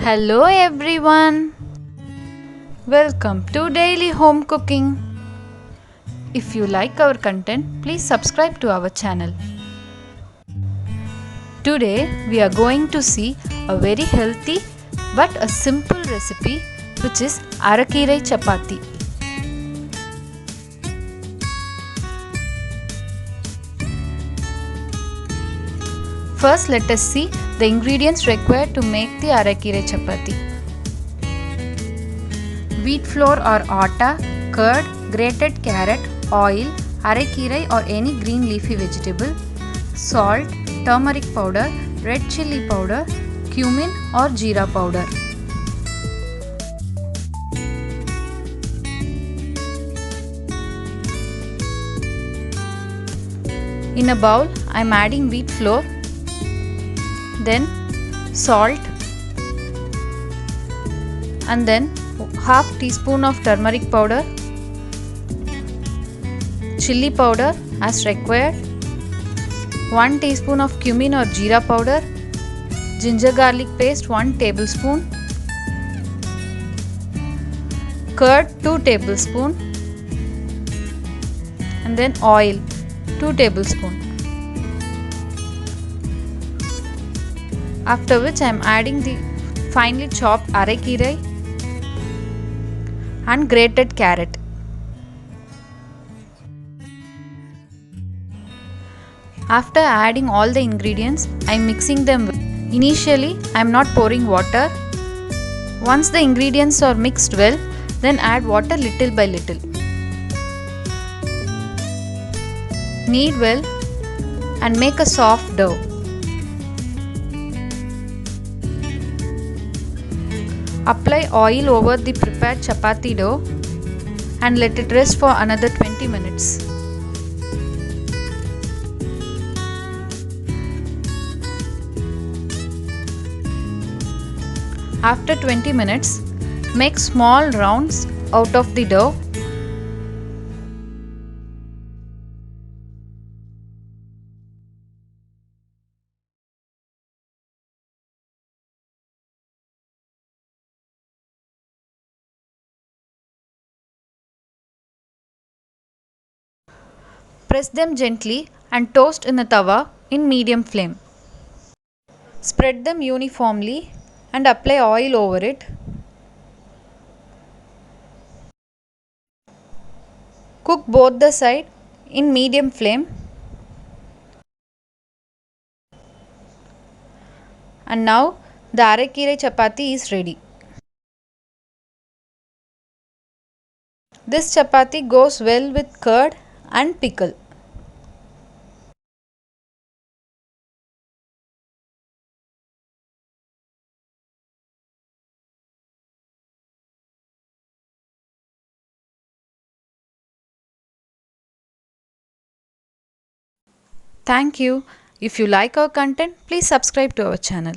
Hello everyone. Welcome to Daily Home Cooking. If you like our content, please subscribe to our channel. Today we are going to see a very healthy but a simple recipe which is Arai Keerai chapati. First let us see the ingredients required to make the Arai Keerai chapati. Wheat flour or atta, curd, grated carrot, oil, Arai Keerai or any green leafy vegetable, salt, turmeric powder, red chilli powder, cumin or jeera powder. In a bowl, I am adding wheat flour, then salt, and then half teaspoon of turmeric powder, chilli powder as required, 1 teaspoon of cumin or jeera powder, ginger garlic paste 1 tablespoon, curd 2 tablespoon, and then oil 2 tablespoon. After which I am adding the finely chopped Arai Keerai and grated carrot. After adding all the ingredients, I am mixing them. Initially, I am not pouring water. Once the ingredients are mixed well, then add water little by little. Knead well and make a soft dough. Apply oil over the prepared chapati dough and let it rest for another 20 minutes. After 20 minutes, make small rounds out of the dough. Press them gently and toast in a tawa in medium flame. Spread them uniformly and apply oil over it. Cook both the sides in medium flame. And now the Arai Keerai chapati is ready. This chapati goes well with curd and pickle. Thank you. If you like our content, please subscribe to our channel.